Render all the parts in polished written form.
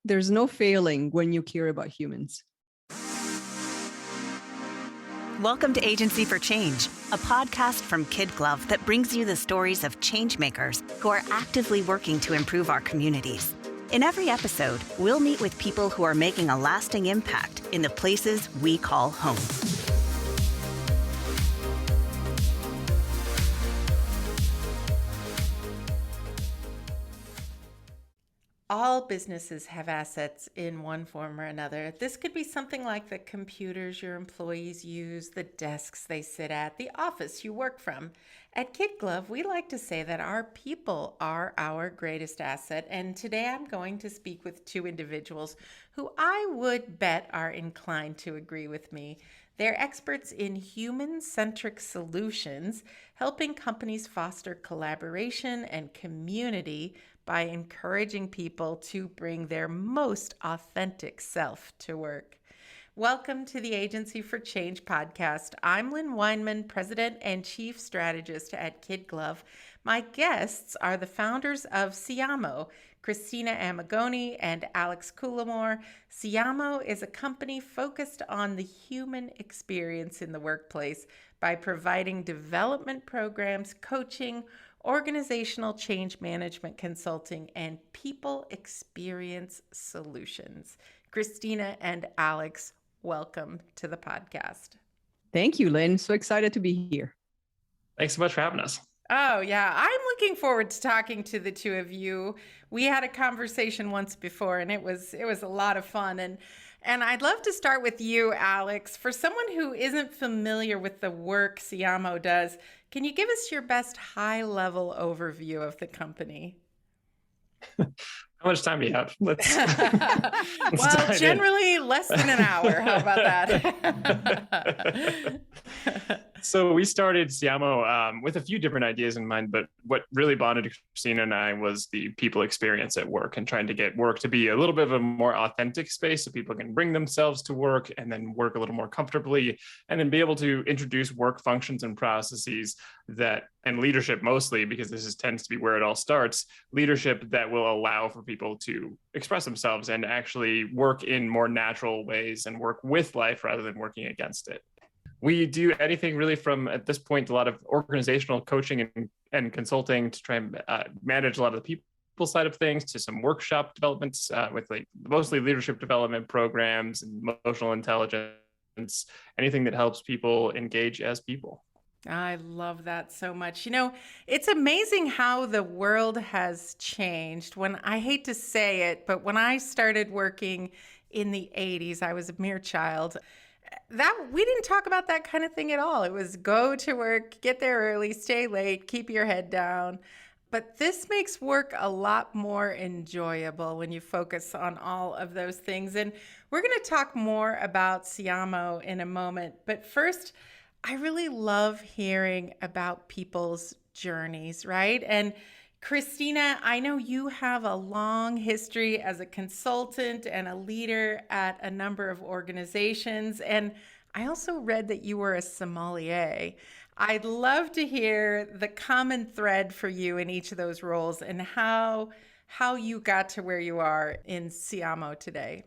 There's no failing when you care about humans. Welcome to Agency for Change, a podcast from KidGlov that brings you the stories of change makers who are actively working to improve our communities. In every episode, we'll meet with people who are making a lasting impact in the places we call home. All businesses have assets in one form or another. This could be something like the computers your employees use, the desks they sit at, the office you work from. At KidGlov, we like to say that our people are our greatest asset, and today I'm going to speak with two individuals who I would bet are inclined to agree with me. They're experts in human-centric solutions, helping companies foster collaboration and community by encouraging people to bring their most authentic self to work. Welcome to the Agency for Change podcast. I'm Lynn Weinman, President and Chief Strategist at KidGlov. My guests are the founders of Siamo, Cristina Amigoni and Alex Cullimore. Siamo is a company focused on the human experience in the workplace by providing development programs, coaching, organizational change management consulting, and people experience solutions. Cristina and Alex, welcome to the podcast. Thank you, Lynn. So excited to be here. Thanks so much for having us. Oh, yeah. I'm looking forward to talking to the two of you. We had a conversation once before, and it was a lot of fun. And I'd love to start with you, Alex. For someone who isn't familiar with the work Siamo does, can you give us your best high-level overview of the company? How much time do you have? Let's well, generally less than an hour. How about that? So we started Siamo with a few different ideas in mind, but what really bonded Cristina and I was the people experience at work and trying to get work to be a little bit of a more authentic space so people can bring themselves to work and then work a little more comfortably and then be able to introduce work functions and processes and leadership mostly, because tends to be where it all starts, leadership that will allow for people to express themselves and actually work in more natural ways and work with life rather than working against it. We do anything really from, at this point, a lot of organizational coaching and consulting to try and manage a lot of the people side of things, to some workshop developments with mostly leadership development programs and emotional intelligence, anything that helps people engage as people. I love that so much. You know, it's amazing how the world has changed. I hate to say it, but when I started working in the 80s, I was a mere child. We didn't talk about that kind of thing at all. It was go to work, get there early, stay late, keep your head down. But this makes work a lot more enjoyable when you focus on all of those things. And we're going to talk more about Siamo in a moment. But first, I really love hearing about people's journeys, right? And Cristina, I know you have a long history as a consultant and a leader at a number of organizations. And I also read that you were a sommelier. I'd love to hear the common thread for you in each of those roles and how you got to where you are in Siamo today.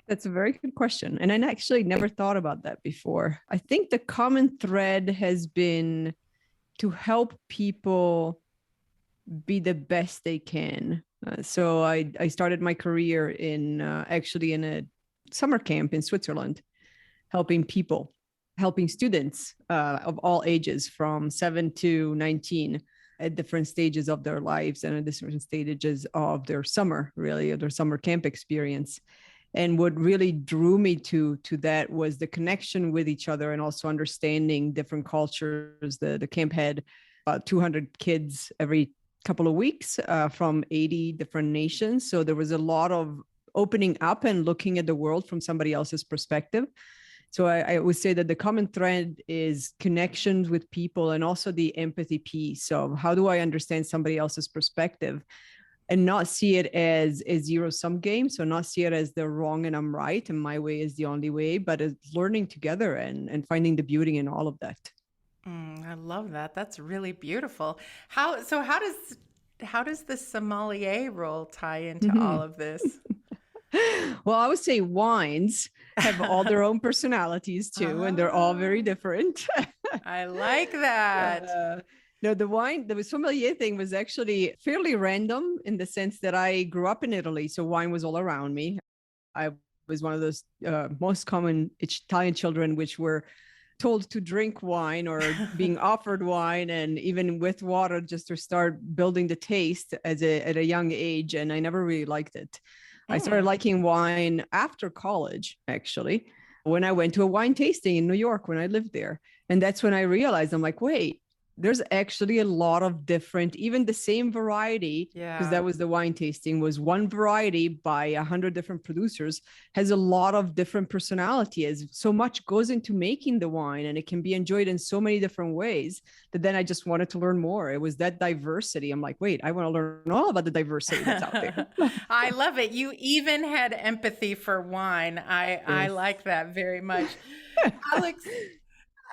That's a very good question. And I actually never thought about that before. I think the common thread has been to help people be the best they can. So I started my career in a summer camp in Switzerland, helping students of all ages from 7 to 19 at different stages of their lives and at different stages of their summer camp experience. And what really drew me to that was the connection with each other and also understanding different cultures. The camp had about 200 kids every couple of weeks from 80 different nations. So there was a lot of opening up and looking at the world from somebody else's perspective. So I would say that the common thread is connections with people and also the empathy piece. So how do I understand somebody else's perspective and not see it as a zero-sum game? So not see it as they're wrong and I'm right and my way is the only way, but as learning together and finding the beauty in all of that. I love that. That's really beautiful. How does the sommelier role tie into all of this? Well, I would say wines have all their own personalities too, and they're all very different. I like that. No, the sommelier thing was actually fairly random in the sense that I grew up in Italy, so wine was all around me. I was one of those most common Italian children, which were told to drink wine or being offered wine, and even with water, just to start building the taste at a young age. And I never really liked it. I started liking wine after college, actually, when I went to a wine tasting in New York when I lived there. And that's when I realized, I'm like, wait, there's actually a lot of different, even the same variety, because that was the wine tasting, was one variety by 100 different producers, has a lot of different personality, as so much goes into making the wine, and it can be enjoyed in so many different ways that then I just wanted to learn more. It was that diversity. I'm like, wait, I want to learn all about the diversity that's out there. I love it. You even had empathy for wine. I like that very much.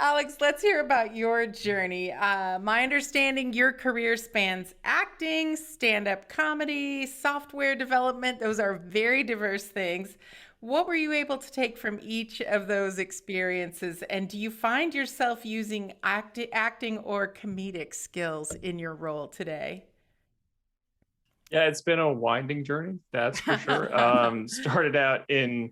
Alex, let's hear about your journey. My understanding, your career spans acting, stand-up comedy, software development. Those are very diverse things. What were you able to take from each of those experiences? And do you find yourself using acting or comedic skills in your role today? Yeah, it's been a winding journey, that's for sure. Started out in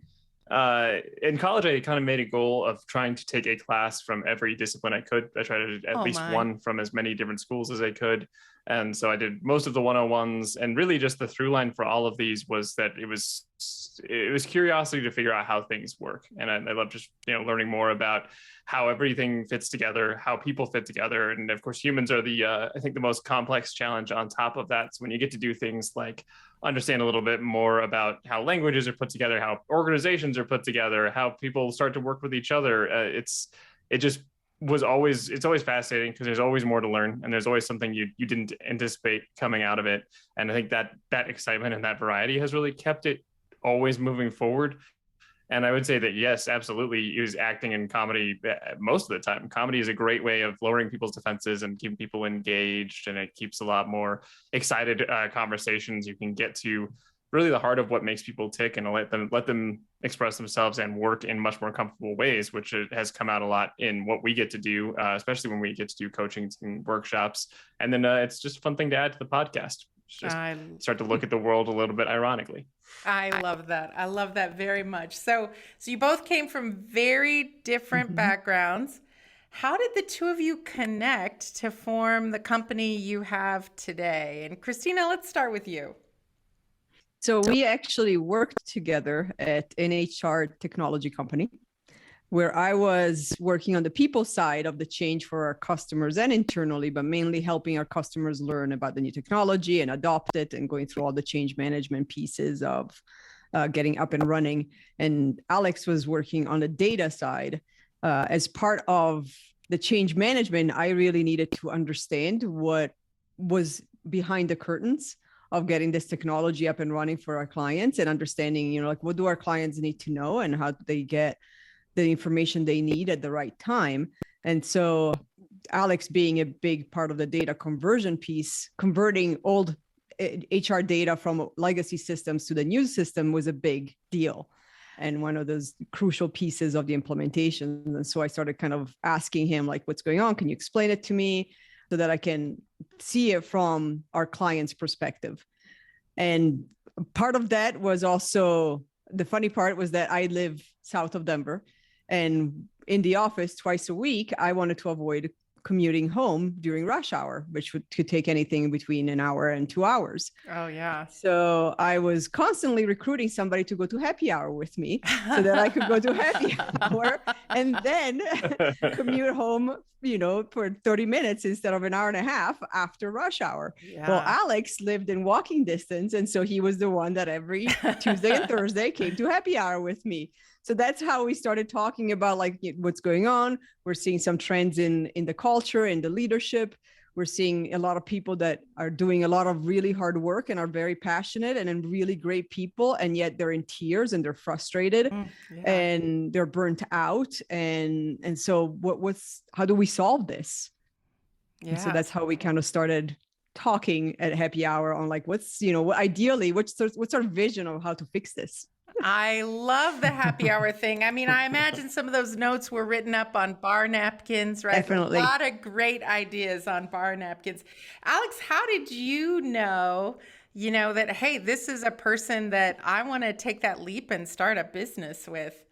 college. I kind of made a goal of trying to take a class from every discipline I could. I tried to at least one from as many different schools as I could. And so I did most of the 101s, and really just the through line for all of these was that it was curiosity to figure out how things work. And I love just, learning more about how everything fits together, how people fit together. And of course, humans are I think the most complex challenge on top of that. So when you get to do things like understand a little bit more about how languages are put together, how organizations are put together, how people start to work with each other, it's always fascinating, because there's always more to learn, and there's always something you didn't anticipate coming out of it. And I think that excitement and that variety has really kept it always moving forward. And I would say that, yes, absolutely, use acting and comedy most of the time. Comedy is a great way of lowering people's defenses and keeping people engaged, and it keeps a lot more excited conversations. You can get to really the heart of what makes people tick, and let them express themselves and work in much more comfortable ways, which has come out a lot in what we get to do, especially when we get to do coaching and workshops. And then it's just a fun thing to add to the podcast. Just start to look at the world a little bit ironically. I love that. I love that very much. So you both came from very different backgrounds. How did the two of you connect to form the company you have today? And Cristina, let's start with you. So we actually worked together at an HR technology company, where I was working on the people side of the change for our customers and internally, but mainly helping our customers learn about the new technology and adopt it, and going through all the change management pieces of getting up and running. And Alex was working on the data side. As part of the change management, I really needed to understand what was behind the curtains of getting this technology up and running for our clients, and understanding, what do our clients need to know, and how do they get the information they need at the right time. And so Alex, being a big part of the data conversion piece, converting old HR data from legacy systems to the new system was a big deal, and one of those crucial pieces of the implementation. And so I started kind of asking him, like, what's going on? Can you explain it to me so that I can see it from our client's perspective? And part of that was also, the funny part was that I live south of Denver, and in the office twice a week, I wanted to avoid commuting home during rush hour, which could take anything between an hour and 2 hours. Oh, yeah. So I was constantly recruiting somebody to go to happy hour with me so that I could go to happy hour and then commute home, for 30 minutes instead of an hour and a half after rush hour. Yeah. Well, Alex lived in walking distance. And so he was the one that every Tuesday and Thursday came to happy hour with me. So that's how we started talking about what's going on. We're seeing some trends in the culture, in the leadership. We're seeing a lot of people that are doing a lot of really hard work and are very passionate and really great people. And yet they're in tears and they're frustrated and they're burnt out. And so how do we solve this? Yeah. And so that's how we kind of started talking at happy hour on what's, ideally, what's our vision of how to fix this? I love the happy hour thing. I mean, I imagine some of those notes were written up on bar napkins, right? Definitely. A lot of great ideas on bar napkins. Alex, how did you know, that, hey, this is a person that I want to take that leap and start a business with?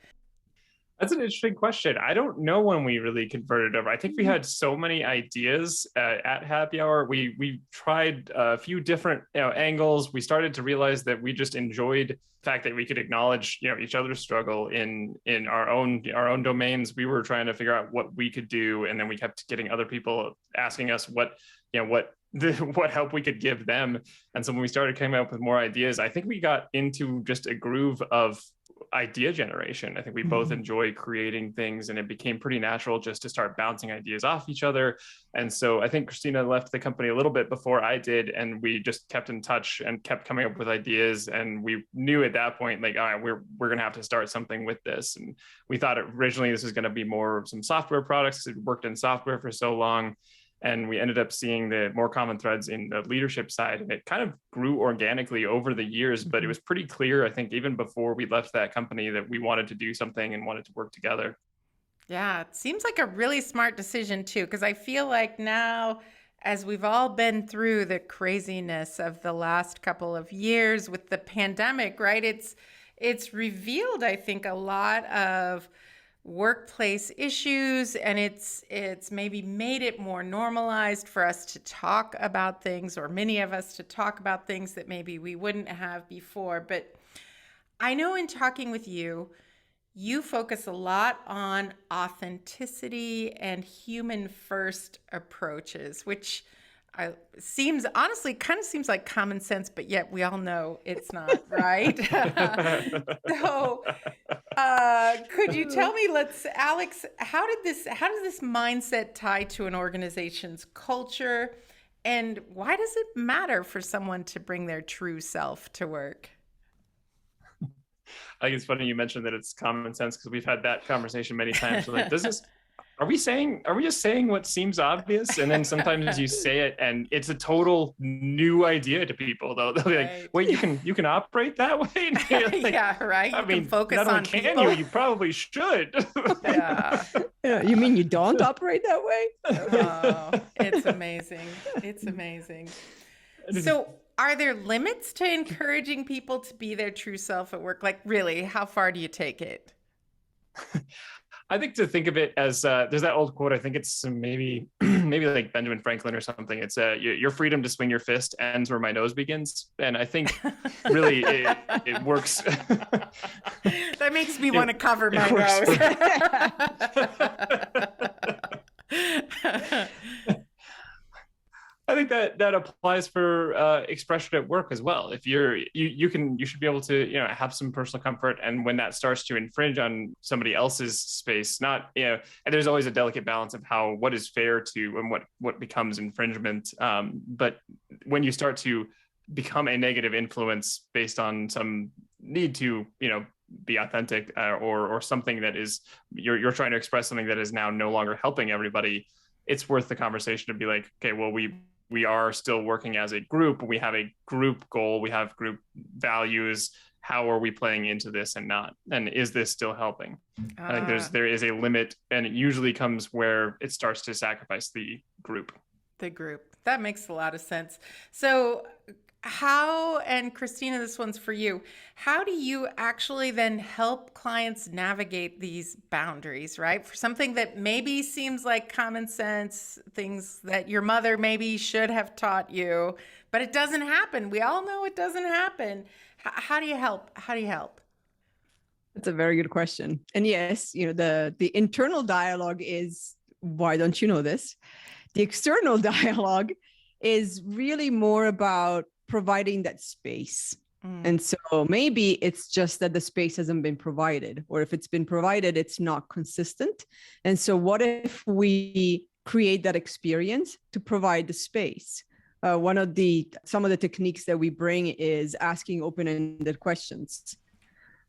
That's an interesting question. I don't know when we really converted over. I think we had so many ideas at happy hour. We tried a few different angles. We started to realize that we just enjoyed the fact that we could acknowledge each other's struggle in our own domains. We were trying to figure out what we could do, and then we kept getting other people asking us what help we could give them. And so when we started coming up with more ideas, I think we got into just a groove of idea generation. I think we both enjoy creating things, and it became pretty natural just to start bouncing ideas off each other. And so I think Cristina left the company a little bit before I did, and we just kept in touch and kept coming up with ideas. And we knew at that point, like, all right, we're going to have to start something with this. And we thought originally this was going to be more some software products. It worked in software for so long. And we ended up seeing the more common threads in the leadership side. And it kind of grew organically over the years, but it was pretty clear, I think, even before we left that company, that we wanted to do something and wanted to work together. Yeah, it seems like a really smart decision too, because I feel like now, as we've all been through the craziness of the last couple of years with the pandemic, right? It's revealed, I think, a lot of workplace issues, and it's maybe made it more normalized for us to talk about things, or many of us to talk about things that maybe we wouldn't have before. But I know in talking with you, you focus a lot on authenticity and human first approaches, which seems honestly kind of seems like common sense, but yet we all know it's not, right? So could you tell me, Alex, how does this mindset tie to an organization's culture, and why does it matter for someone to bring their true self to work? I think it's funny you mentioned that it's common sense, because we've had that conversation many times. Like, are we just saying what seems obvious? And then sometimes you say it and it's a total new idea to people, though. They'll be like, wait, you can operate that way? Like, yeah, right. You can focus not only on can people. you probably should. Yeah. You mean you don't operate that way? Oh, it's amazing. It's amazing. So are there limits to encouraging people to be their true self at work? Like, really, how far do you take it? I think to think of it as there's that old quote. I think it's maybe like Benjamin Franklin or something. It's your freedom to swing your fist ends where my nose begins. And I think really it works. That makes me want to cover my nose. I think that applies for expression at work as well. If you should be able to have some personal comfort, and when that starts to infringe on somebody else's space, not and there's always a delicate balance of what is fair to and what becomes infringement. But when you start to become a negative influence based on some need to be authentic or something that is you're trying to express something that is now no longer helping everybody, it's worth the conversation to be like, okay, well, we are still working as a group. We have a group goal. We have group values. How are we playing into this and not? And is this still helping? I think there is a limit, and it usually comes where it starts to sacrifice the group. The group. That makes a lot of sense. So how, and Cristina, this one's for you, how do you actually then help clients navigate these boundaries, right? For something that maybe seems like common sense, things that your mother maybe should have taught you, but it doesn't happen. We all know it doesn't happen. How do you help? How do you help? That's a very good question. And yes, the internal dialogue is, why don't you know this? The external dialogue is really more about providing that space. And so maybe it's just that the space hasn't been provided, or if it's been provided, it's not consistent. And so what if we create that experience to provide the space? Some of the techniques that we bring is asking open-ended questions.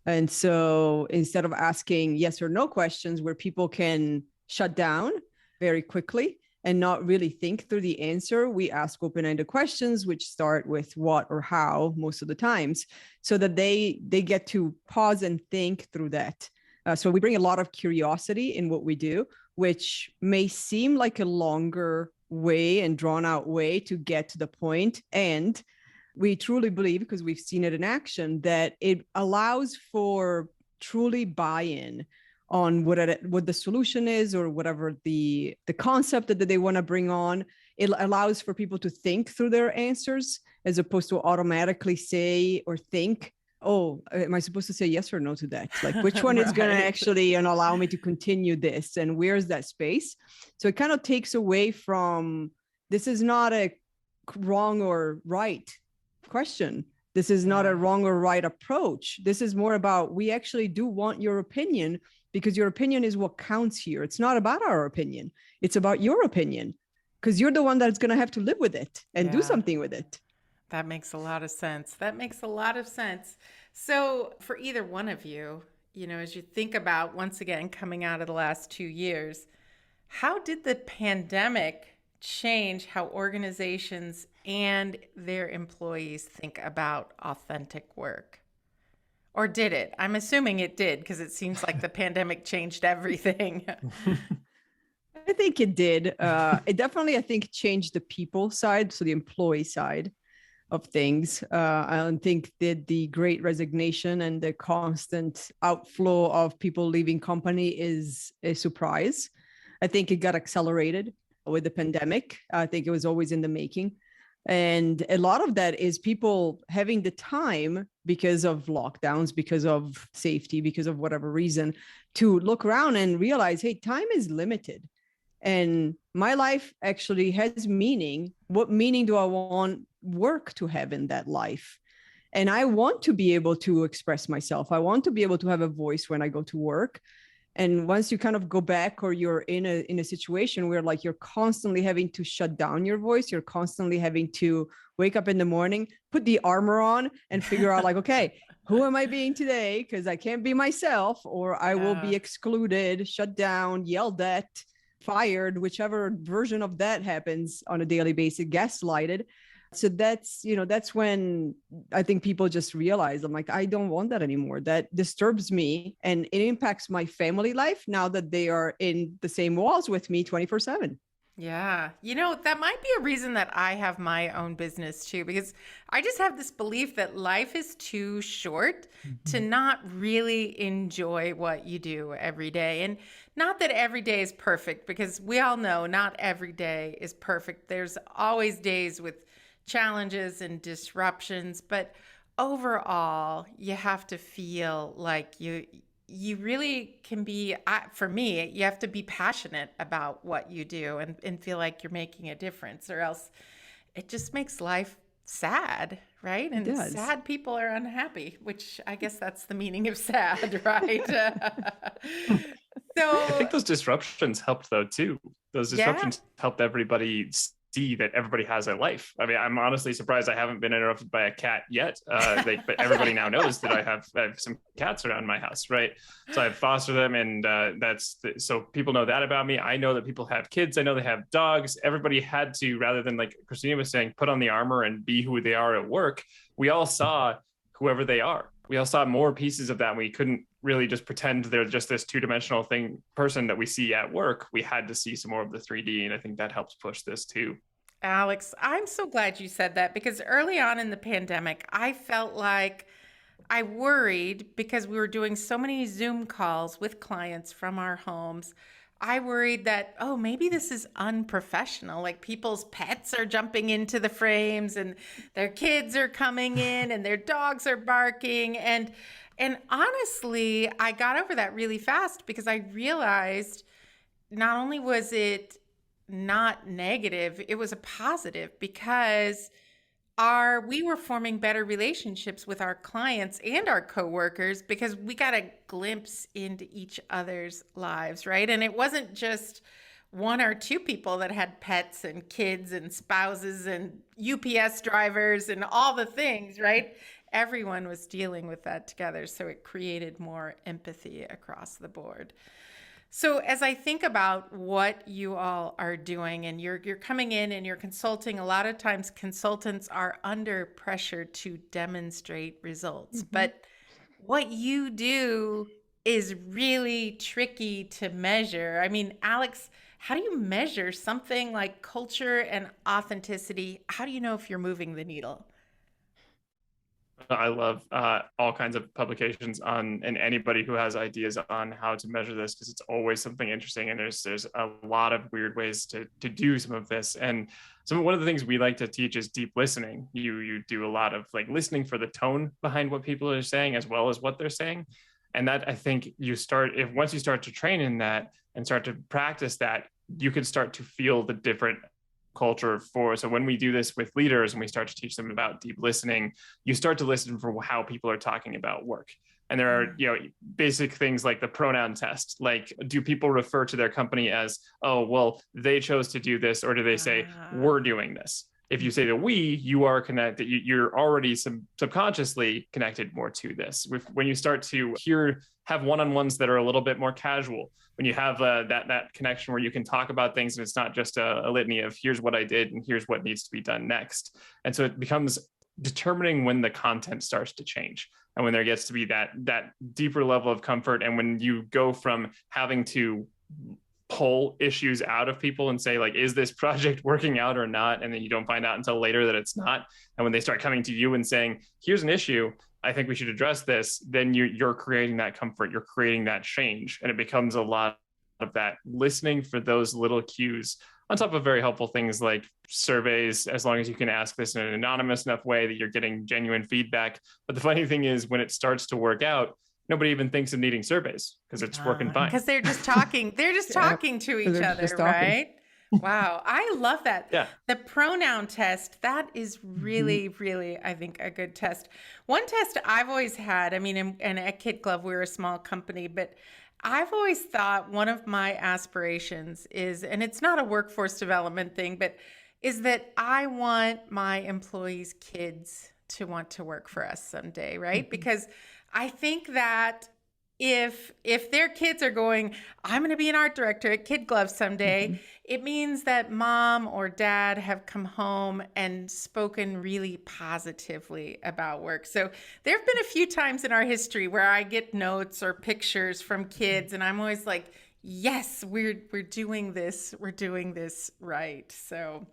And so instead of asking yes or no questions where people can shut down very quickly and not really think through the answer, we ask open-ended questions, which start with what or how most of the times, so that they get to pause and think through that. So we bring a lot of curiosity in what we do, which may seem like a longer way and drawn out way to get to the point. And we truly believe, because we've seen it in action, that it allows for truly buy-in on what the solution is, or whatever the concept that they want to bring on. It allows for people to think through their answers, as opposed to automatically say or think, oh, am I supposed to say yes or no to that? Like, which one is going to actually allow me to continue this? And where's that space? So it kind of takes away from, this is not a wrong or right question. This is not a wrong or right approach. This is more about, we actually do want your opinion, because your opinion is what counts here. It's not about our opinion. It's about your opinion, because you're the one that's going to have to live with it and do something with it. That makes a lot of sense. That makes a lot of sense. So for either one of you, as you think about, once again, coming out of the last 2 years, how did the pandemic change how organizations and their employees think about authentic work? Or did it? I'm assuming it did, because it seems like the pandemic changed everything. I think it did. It definitely, I think, changed the people side, so the employee side of things. I don't think that the great resignation and the constant outflow of people leaving company is a surprise. I think it got accelerated with the pandemic. I think it was always in the making. And a lot of that is people having the time, because of lockdowns, because of safety, because of whatever reason, to look around and realize, hey, time is limited. And my life actually has meaning. What meaning do I want work to have in that life? And I want to be able to express myself. I want to be able to have a voice when I go to work. And once you kind of go back, or you're in a situation where, like, you're constantly having to shut down your voice, you're constantly having to wake up in the morning, put the armor on, and figure out, like, okay, who am I being today? Because I can't be myself, or I will be excluded, shut down, yelled at, fired, whichever version of that happens on a daily basis, gaslighted. So that's when I think people just realize, I'm like, I don't want that anymore. That disturbs me, and it impacts my family life now that they are in the same walls with me 24/7. Yeah. That might be a reason that I have my own business too, because I just have this belief that life is too short to not really enjoy what you do every day. And not that every day is perfect, because we all know not every day is perfect. There's always days with challenges and disruptions, but overall, you have to feel like you really can be, for me, you have to be passionate about what you do and feel like you're making a difference, or else it just makes life sad, right? And sad people are unhappy, which I guess that's the meaning of sad, right? So I think those disruptions helped, though, too. Those disruptions helped everybody see that everybody has a life. I mean, I'm honestly surprised I haven't been interrupted by a cat yet. But everybody now knows that I have some cats around my house, right? So I foster them, and so people know that about me. I know that people have kids. I know they have dogs. Everybody had to, rather than, like Cristina was saying, put on the armor and be who they are at work. We all saw whoever they are. We all saw more pieces of that. We couldn't really just pretend they're just this two-dimensional person that we see at work. We had to see some more of the 3D, and I think that helps push this too. Alex, I'm so glad you said that, because early on in the pandemic, I felt like I worried, because we were doing so many Zoom calls with clients from our homes. I worried that, oh, maybe this is unprofessional. Like, people's pets are jumping into the frames, and their kids are coming in, and their dogs are barking. And honestly, I got over that really fast, because I realized not only was it not negative, it was a positive, because we were forming better relationships with our clients and our coworkers, because we got a glimpse into each other's lives, right? And it wasn't just one or two people that had pets and kids and spouses and UPS drivers and all the things, right? Everyone was dealing with that together. So it created more empathy across the board. So as I think about what you all are doing, and you're coming in and you're consulting, a lot of times consultants are under pressure to demonstrate results. But what you do is really tricky to measure. I mean, Alex, how do you measure something like culture and authenticity? How do you know if you're moving the needle? I love all kinds of publications on, and anybody who has ideas on how to measure this, because it's always something interesting, and there's a lot of weird ways to do some of this. And one of the things we like to teach is deep listening. You do a lot of like listening for the tone behind what people are saying as well as what they're saying. And that, I think, once you start to train in that and start to practice that, you can start to feel the different culture so when we do this with leaders and we start to teach them about deep listening, you start to listen for how people are talking about work. And there are, basic things like the pronoun test. Like, do people refer to their company as, oh, well, they chose to do this, or do they say, we're doing this? If you say the we, you are connected. You're already subconsciously connected more to this. When you start to have one-on-ones that are a little bit more casual, when you have that connection where you can talk about things and it's not just a litany of here's what I did and here's what needs to be done next. And so it becomes determining when the content starts to change and when there gets to be that deeper level of comfort. And when you go from having to pull issues out of people and say, like, is this project working out or not? And then you don't find out until later that it's not. And when they start coming to you and saying, here's an issue, I think we should address this, then you're creating that comfort, you're creating that change. And it becomes a lot of that listening for those little cues, on top of very helpful things like surveys, as long as you can ask this in an anonymous enough way that you're getting genuine feedback. But the funny thing is, when it starts to work out, nobody even thinks of needing surveys because it's working fine. Because they're just talking. They're just talking to each other, right? Wow. I love that. Yeah. The pronoun test, that is really, really, I think, a good test. One test I've always had, I mean, and at KidGlov, we're a small company, but I've always thought one of my aspirations is, and it's not a workforce development thing, but is that I want my employees' kids to want to work for us someday, right? Because I think that if their kids are going, I'm going to be an art director at KidGlov someday, it means that mom or dad have come home and spoken really positively about work. So there have been a few times in our history where I get notes or pictures from kids, and I'm always like, yes, we're doing this. We're doing this right. So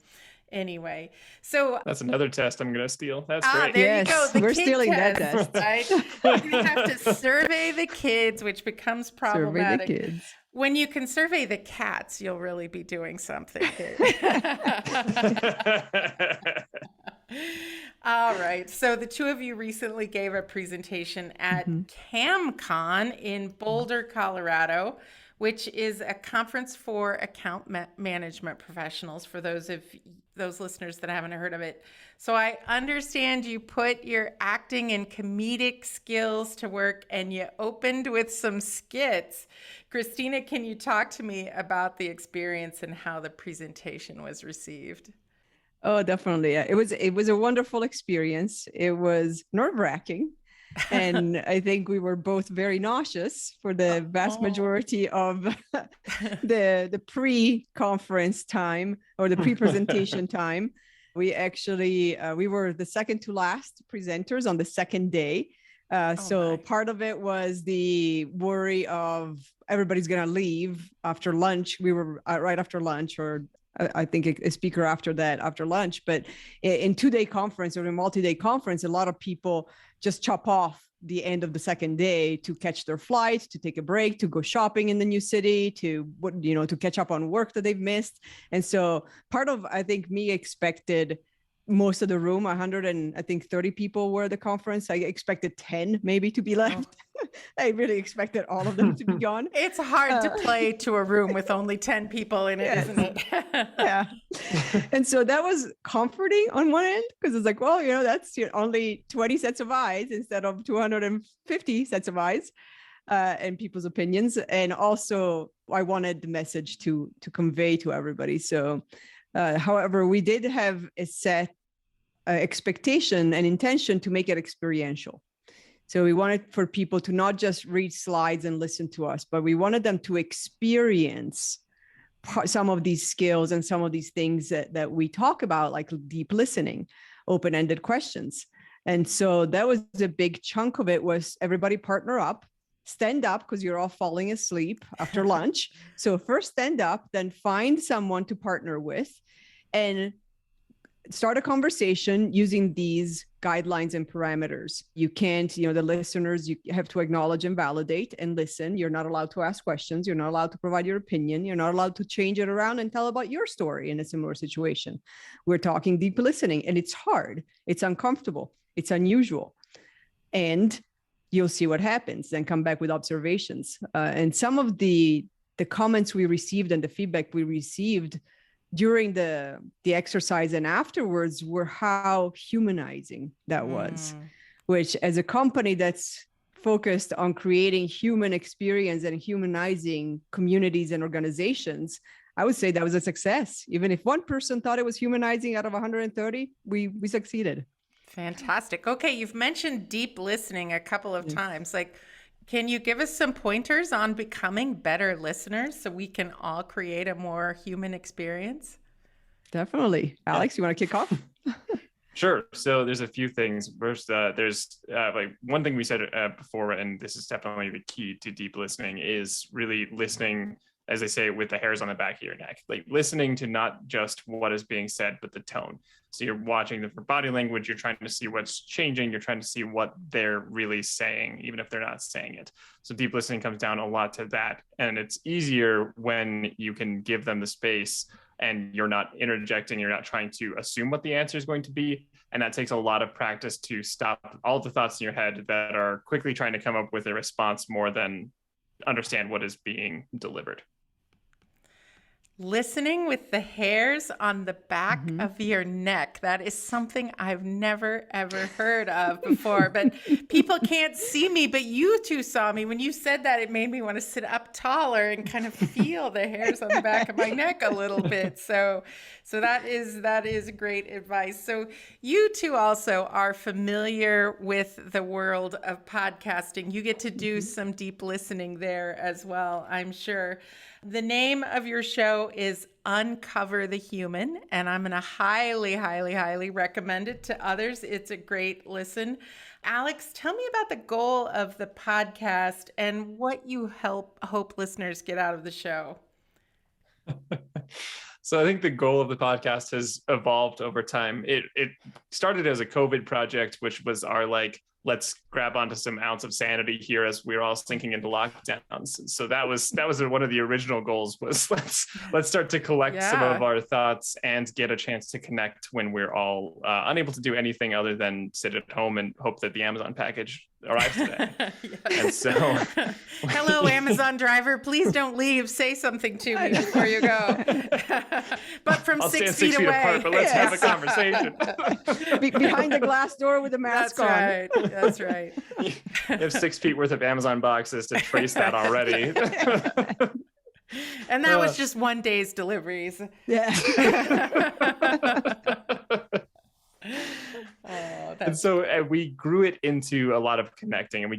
anyway, so that's another test I'm going to steal. That's great. There you go. We're stealing that test. Right? You have to survey the kids, which becomes problematic. Survey the kids. When you can survey the cats, you'll really be doing something good. All right. So the two of you recently gave a presentation at CamCon in Boulder, Colorado, which is a conference for account management professionals, for those listeners that haven't heard of it. So I understand you put your acting and comedic skills to work, and you opened with some skits. Cristina, can you talk to me about the experience and how the presentation was received? Oh, definitely. Yeah. It was a wonderful experience. It was nerve-wracking. And I think we were both very nauseous for the vast majority of the pre-conference time or the pre-presentation time. We actually, we were the second to last presenters on the second day. So part of it was the worry of everybody's going to leave after lunch. We were right after lunch, or I think a speaker after lunch. But in 2-day conference or a multi-day conference, a lot of people just chop off the end of the second day to catch their flight, to take a break, to go shopping in the new city, to catch up on work that they've missed. And so part of, I think, me expected most of the room, 130 people were at the conference. I expected 10 maybe to be left. I really expected all of them to be gone. It's hard to play to a room with only 10 people in it, isn't it? Yeah. And so that was comforting on one end, because it's like, well, that's only 20 sets of eyes instead of 250 sets of eyes and people's opinions. And also I wanted the message to convey to everybody. So however, we did have a set expectation and intention to make it experiential. So we wanted for people to not just read slides and listen to us, but we wanted them to experience some of these skills and some of these things that we talk about, like deep listening, open-ended questions. And so that was a big chunk of it, was everybody partner up, stand up, because you're all falling asleep after lunch. So first stand up, then find someone to partner with and start a conversation using these guidelines and parameters. You can't, the listeners, you have to acknowledge and validate and listen. You're not allowed to ask questions. You're not allowed to provide your opinion. You're not allowed to change it around and tell about your story in a similar situation. We're talking deep listening, and it's hard. It's uncomfortable. It's unusual. And you'll see what happens, then come back with observations. And some of the comments we received and the feedback we received during the exercise and afterwards were how humanizing that was, which, as a company that's focused on creating human experience and humanizing communities and organizations, I would say that was a success. Even if one person thought it was humanizing out of 130, we succeeded. Fantastic. Okay, you've mentioned deep listening a couple of times. Like, can you give us some pointers on becoming better listeners so we can all create a more human experience? Definitely. Alex, you want to kick off? Sure. So there's a few things. First, there's like one thing we said before, and this is definitely the key to deep listening, is really listening, as they say, with the hairs on the back of your neck, like listening to not just what is being said, but the tone. So you're watching the body language, you're trying to see what's changing, you're trying to see what they're really saying, even if they're not saying it. So deep listening comes down a lot to that. And it's easier when you can give them the space and you're not interjecting, you're not trying to assume what the answer is going to be. And that takes a lot of practice to stop all the thoughts in your head that are quickly trying to come up with a response more than understand what is being delivered. Listening with the hairs on the back of your neck. That is something I've never, ever heard of before. But people can't see me, but you two saw me. When you said that, it made me want to sit up taller and kind of feel the hairs on the back of my neck a little bit. So that is great advice. So you two also are familiar with the world of podcasting. You get to do some deep listening there as well, I'm sure. The name of your show is Uncover the Human, and I'm going to highly, highly, highly recommend it to others. It's a great listen. Alex, tell me about the goal of the podcast and what you hope listeners get out of the show. So I think the goal of the podcast has evolved over time. It started as a COVID project, which was our let's grab onto some ounce of sanity here as we're all sinking into lockdowns. So that was one of the original goals, was let's start to collect some of our thoughts and get a chance to connect when we're all unable to do anything other than sit at home and hope that the Amazon package arrives today. And so hello, Amazon driver, please don't leave. Say something to me before you go. But from I'll 6 stand 6 feet away. apart, but let's have a conversation. Behind the glass door with a mask on. Right. That's right. You have 6 feet worth of Amazon boxes to trace that already. And that was just one day's deliveries. Yeah. And so we grew it into a lot of connecting, and we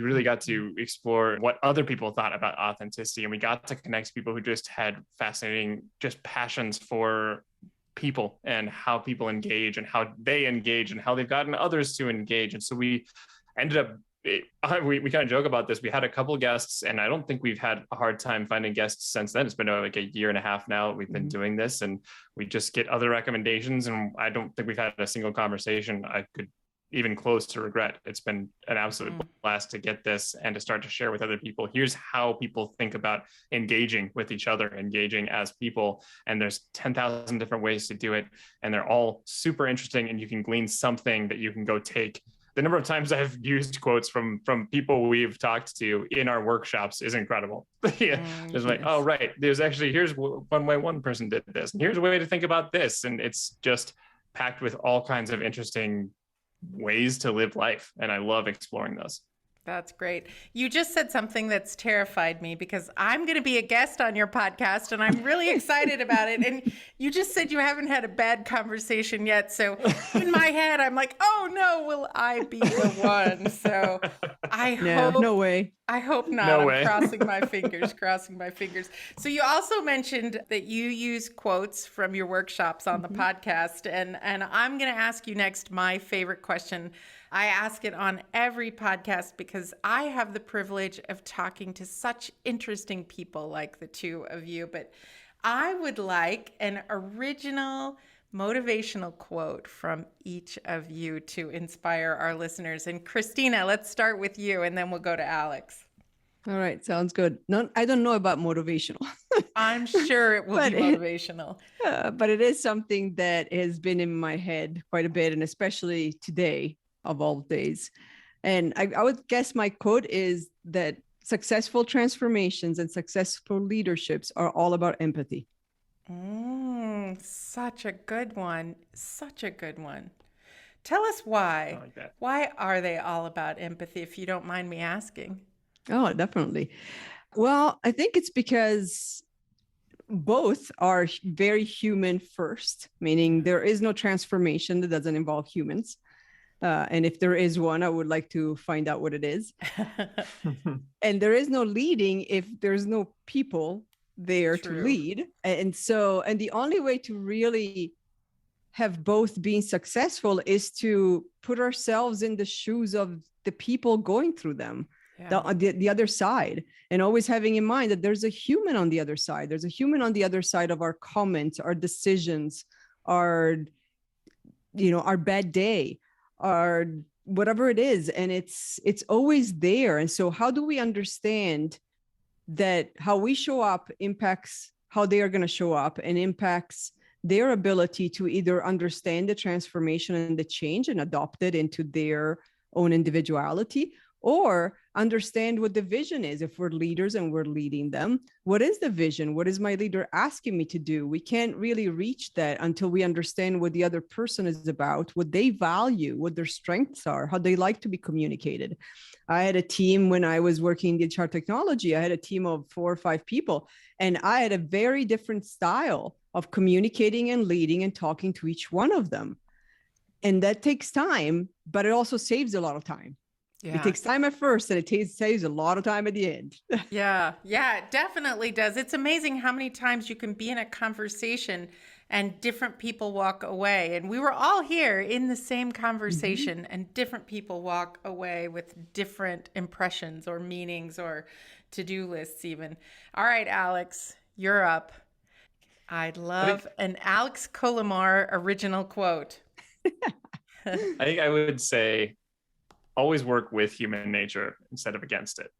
really got to explore what other people thought about authenticity. And we got to connect to people who just had fascinating, just passions for people and how people engage and how they engage and how they've gotten others to engage. And so we ended up, we kind of joke about this. We had a couple guests, and I don't think we've had a hard time finding guests since then. It's been like a year and a half now we've been doing this, and we just get other recommendations. And I don't think we've had a single conversation I could even close to regret. It's been an absolute blast to get this and to start to share with other people. Here's how people think about engaging with each other, engaging as people. And there's 10,000 different ways to do it. And they're all super interesting, and you can glean something that you can go take. The number of times I've used quotes from people we've talked to in our workshops is incredible. It's like, oh, right. There's actually, here's one way one person did this, and here's a way to think about this. And it's just packed with all kinds of interesting ways to live life. And I love exploring those. That's great. You just said something that's terrified me because I'm going to be a guest on your podcast and I'm really excited about it. And you just said you haven't had a bad conversation yet. So in my head, I'm like, oh no, will I be the one? So No way. I hope not. No I'm way. crossing my fingers, crossing my fingers. So you also mentioned that you use quotes from your workshops on the podcast. And I'm going to ask you next my favorite question. I ask it on every podcast because I have the privilege of talking to such interesting people like the two of you. But I would like an original motivational quote from each of you to inspire our listeners. And Cristina, let's start with you and then we'll go to Alex. All right. Sounds good. I don't know about motivational. I'm sure it will be motivational. But it is something that has been in my head quite a bit, and especially today of all days. And I would guess my quote is that successful transformations and successful leaderships are all about empathy. Such a good one. Such a good one. Tell us why. I like that. Why are they all about empathy, if you don't mind me asking? Oh, definitely. Well, I think it's because both are very human first, meaning there is no transformation that doesn't involve humans. And if there is one, I would like to find out what it is. And there is no leading if there's no people there to lead. And the only way to really have both being successful is to put ourselves in the shoes of the people going through them, the other side, and always having in mind that there's a human on the other side. There's a human on the other side of our comments, our decisions, our bad day, or whatever it is. And it's always there. And so how do we understand that how we show up impacts how they are going to show up and impacts their ability to either understand the transformation and the change and adopt it into their own individuality, or understand what the vision is. If we're leaders and we're leading them, what is the vision? What is my leader asking me to do? We can't really reach that until we understand what the other person is about, what they value, what their strengths are, how they like to be communicated. I had a team when I was working in HR technology. I had a team of 4 or 5 people, and I had a very different style of communicating and leading and talking to each one of them. And that takes time, but it also saves a lot of time. Yeah. It takes time at first, and it saves a lot of time at the end. Yeah, it definitely does. It's amazing how many times you can be in a conversation and different people walk away. And we were all here in the same conversation, and different people walk away with different impressions or meanings or to-do lists even. All right, Alex, you're up. I'd love an Alex Cullimore original quote. I think I would say, always work with human nature instead of against it.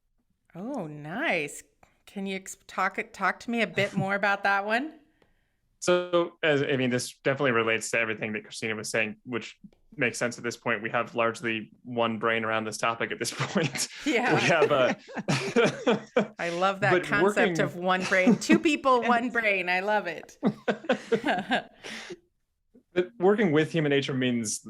Oh, nice. Can you talk to me a bit more about that one? So, this definitely relates to everything that Cristina was saying, which makes sense at this point. We have largely one brain around this topic at this point. Yeah. We have I love that concept of one brain. 2 people, one brain. I love it. But working with human nature means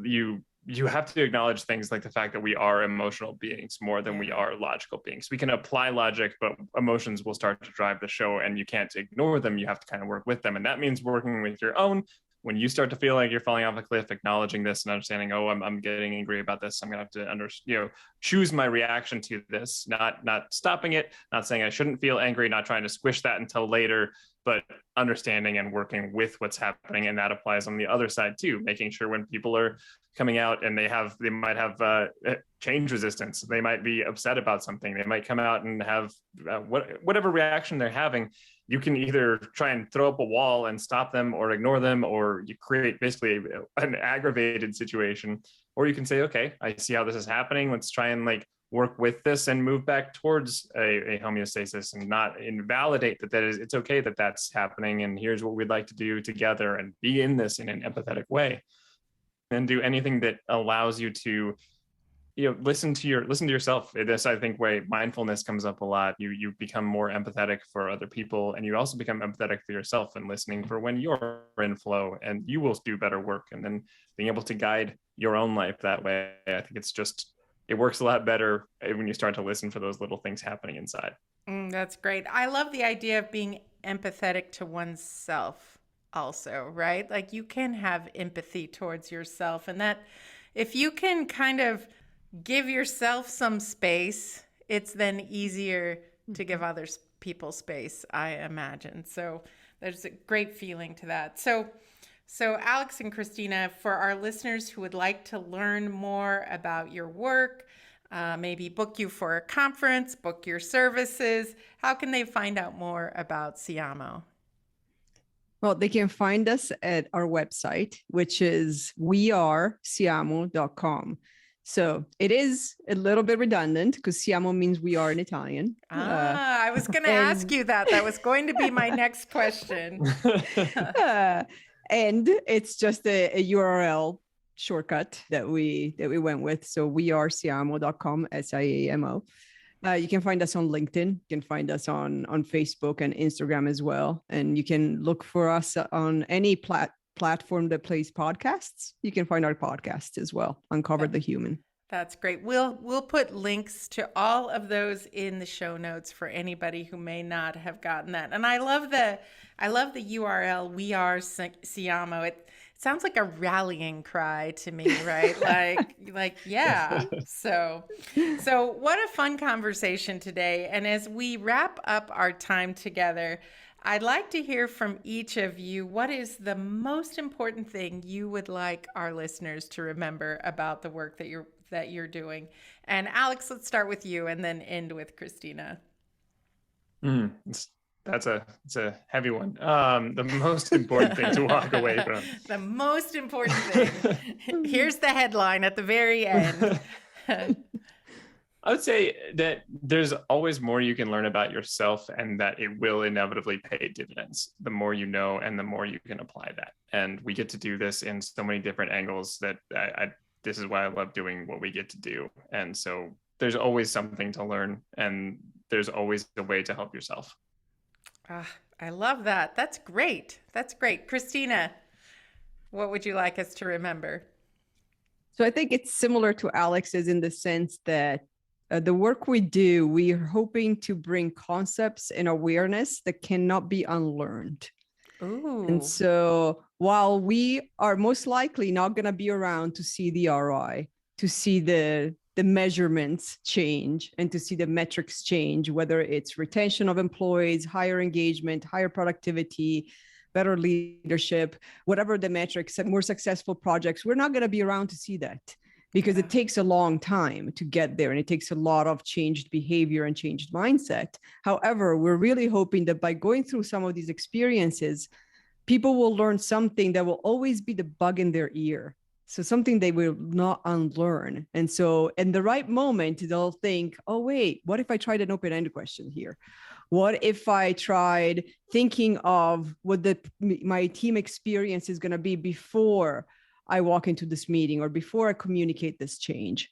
you have to acknowledge things like the fact that we are emotional beings more than we are logical beings. We can apply logic, but emotions will start to drive the show, and you can't ignore them. You have to kind of work with them. And that means working with your own. When you start to feel like you're falling off a cliff, acknowledging this and understanding, I'm getting angry about this. I'm going to have to choose my reaction to this, not stopping it, not saying I shouldn't feel angry, not trying to squish that until later, but understanding and working with what's happening. And that applies on the other side too, making sure when people are coming out and they might have change resistance, they might be upset about something, they might come out and have whatever reaction they're having. You can either try and throw up a wall and stop them or ignore them, or you create basically an aggravated situation, or you can say, okay, I see how this is happening. Let's try and work with this and move back towards a homeostasis, and not invalidate it's okay that that's happening. And here's what we'd like to do together, and be in this in an empathetic way, and do anything that allows you to listen to yourself. This, I think, way mindfulness comes up a lot. You become more empathetic for other people, and you also become empathetic for yourself and listening for when you're in flow, and you will do better work. And then being able to guide your own life that way, I think it works a lot better when you start to listen for those little things happening inside. That's great. I love the idea of being empathetic to oneself also, right? Like you can have empathy towards yourself, and that if you can kind of give yourself some space, it's then easier to give other people space, I imagine. So there's a great feeling to that. So Alex and Cristina, for our listeners who would like to learn more about your work, maybe book you for a conference, book your services, how can they find out more about Siamo? Well, they can find us at our website, which is wearesiamo.com. So it is a little bit redundant because Siamo means we are in Italian. I was going to ask you that. That was going to be my next question. And it's just a URL shortcut that we went with. So wearesiamo.com, SIAMO. You can find us on LinkedIn. You can find us on Facebook and Instagram as well. And you can look for us on any platform that plays podcasts. You can find our podcast as well, Uncover the Human. That's great. We'll put links to all of those in the show notes for anybody who may not have gotten that. And I love the URL, We Are Siamo. It sounds like a rallying cry to me, right? like, yeah. So what a fun conversation today. And as we wrap up our time together, I'd like to hear from each of you. What is the most important thing you would like our listeners to remember about the work that you're doing? And Alex, let's start with you and then end with Cristina. It's a heavy one. The most important thing to walk away from. The most important thing. Here's the headline at the very end. I would say that there's always more you can learn about yourself, and that it will inevitably pay dividends. The more you know and the more you can apply that. And we get to do this in so many different angles that this is why I love doing what we get to do. And so there's always something to learn, and there's always a way to help yourself. I love that. That's great. Cristina, what would you like us to remember? So I think it's similar to Alex's in the sense that the work we do, we are hoping to bring concepts and awareness that cannot be unlearned. Ooh. And so while we are most likely not going to be around to see the ROI, to see the measurements change and to see the metrics change, whether it's retention of employees, higher engagement, higher productivity, better leadership, whatever the metrics, more successful projects, we're not going to be around to see that because it takes a long time to get there and it takes a lot of changed behavior and changed mindset. However, we're really hoping that by going through some of these experiences, people will learn something that will always be the bug in their ear. So something they will not unlearn. And so in the right moment, they'll think, oh, wait, what if I tried an open-ended question here? What if I tried thinking of what my team experience is going to be before I walk into this meeting or before I communicate this change?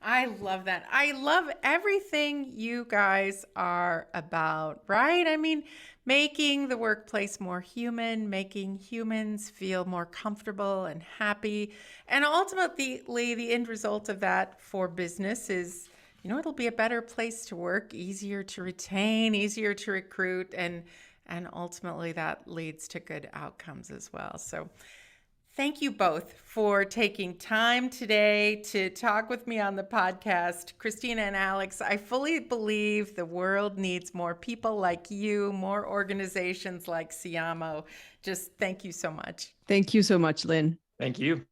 I love that. I love everything you guys are about, right? I mean, making the workplace more human, making humans feel more comfortable and happy. And ultimately, the end result of that for business is, it'll be a better place to work, easier to retain, easier to recruit, and ultimately that leads to good outcomes as well. So thank you both for taking time today to talk with me on the podcast. Cristina and Alex, I fully believe the world needs more people like you, more organizations like Siamo. Just thank you so much. Thank you so much, Lynn. Thank you.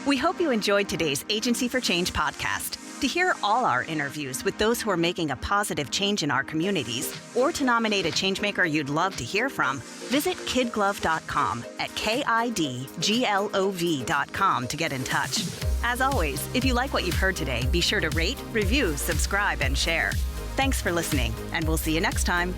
We hope you enjoyed today's Agency for Change podcast. To hear all our interviews with those who are making a positive change in our communities, or to nominate a changemaker you'd love to hear from, visit KidGlov.com at KidGlov.com to get in touch. As always, if you like what you've heard today, be sure to rate, review, subscribe, and share. Thanks for listening, and we'll see you next time.